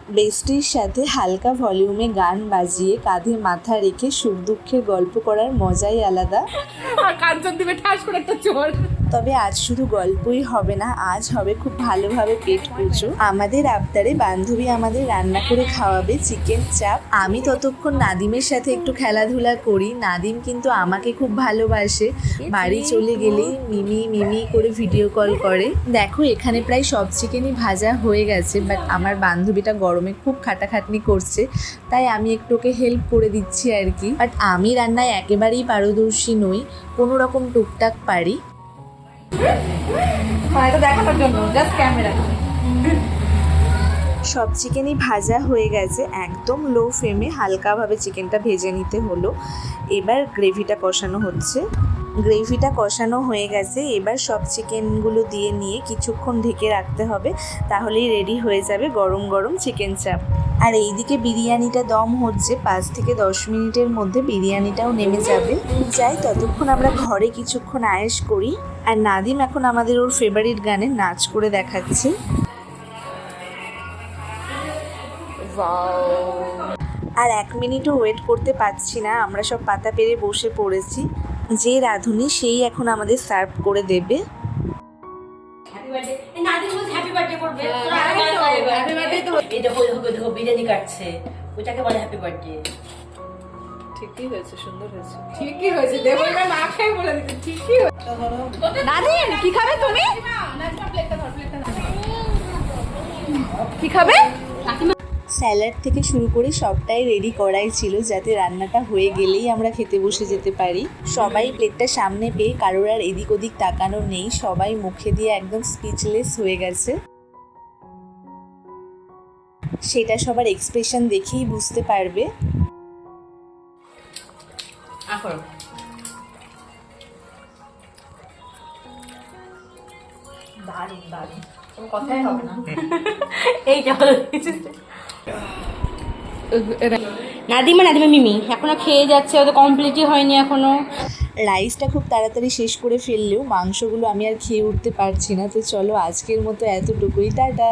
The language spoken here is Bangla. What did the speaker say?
বেস্টির সাথে হালকা ভলিউমে গান বাজিয়ে কাঁধে মাথা রেখে সুখ দুঃখের গল্প করার মজাই আলাদা। তবে আজ শুধু গল্পই হবে না, আজ হবে খুব ভালোভাবে পেট পুজো। আমাদের আবদারে বান্ধবী আমাদের রান্না করে খাওয়াবে চিকেন চাপ। আমি ততক্ষণ নাদিমের সাথে একটু খেলাধুলা করি। নাদিম কিন্তু আমাকে খুব ভালোবাসে, বাড়ি চলে গেলেই মিমি মিমি করে ভিডিও কল করে। দেখো এখানে প্রায় সব চিকেনই ভাজা হয়ে গেছে, বাট আমার বান্ধবীটা গরমে খুব খাটাখাটনি করছে, তাই আমি একটু ওকে হেল্প করে দিচ্ছি আর কি। বাট আমি রান্নায় একেবারেই পারদর্শী নই, কোনো রকম টুকটাক পারি। দেখানোর জন্য জাস্ট ক্যামেরা। সব চিকেনই ভাজা হয়ে গেছে, একদম লো ফ্লেমে হালকাভাবে চিকেনটা ভেজে নিতে হলো। এবার গ্রেভিটা কষানো হচ্ছে। গ্রেভিটা কষানো হয়ে গেছে, এবার সব চিকেনগুলো দিয়ে নিয়ে কিছুক্ষণ ঢেকে রাখতে হবে, তাহলেই রেডি হয়ে যাবে গরম গরম চিকেন চাপ। আর এইদিকে বিরিয়ানিটা দম হচ্ছে, 5 থেকে 10 মিনিটের মধ্যে বিরিয়ানিটাও নেমে যাবে। যাই ততক্ষণ আমরা ঘরে কিছুক্ষণ আয়েশ করি। আর নাদিম এখন আমাদের ওর ফেভারিট গানে নাচ করে দেখাচ্ছে। আর 1 মিনিটও ওয়েট করতে পারছি না, আমরা সব পাতা পেরে বসে পড়েছি। যে রাঁধুনি সেই এখন আমাদের সার্ভ করে দেবে। বিরিয়ানি কাটছে, ওটাকে বলে হ্যাপি বার্থডে। ঠিকই হয়েছে, সুন্দর হয়েছে, ঠিকই হয়েছে। দেবো না, মা খাই বলে দিতে ঠিকই হয়েছে। নাদিম কি খাবে তুমি? কি খাবে? স্যালাড থেকে শুরু করে সবটাই রেডি করাই ছিল, যাতে রান্নাটা হয়ে গেলেই আমরা খেতে বসে যেতে পারি। সবাই প্লেটটা সামনে পেয়ে কারোর আর এদিক ওদিক তাকানো নেই, সবাই মুখে দিয়ে একদম স্পিচলেস হয়ে গেছে। সেটা সবার এক্সপ্রেশন দেখেই বুঝতে পারবে। দারুণ দারুণ, কোনো কথাই হবে না। এইটা হলো নাদিমা মিমি এখনো খেয়ে যাচ্ছে, ওদের কমপ্লিটই হয়নি এখনো। রাইসটা খুব তাড়াতাড়ি শেষ করে ফেললেও মাংসগুলো আমি আর খেয়ে উঠতে পারছি না। তো চলো আজকের মতো এতটুকুই, টাটা।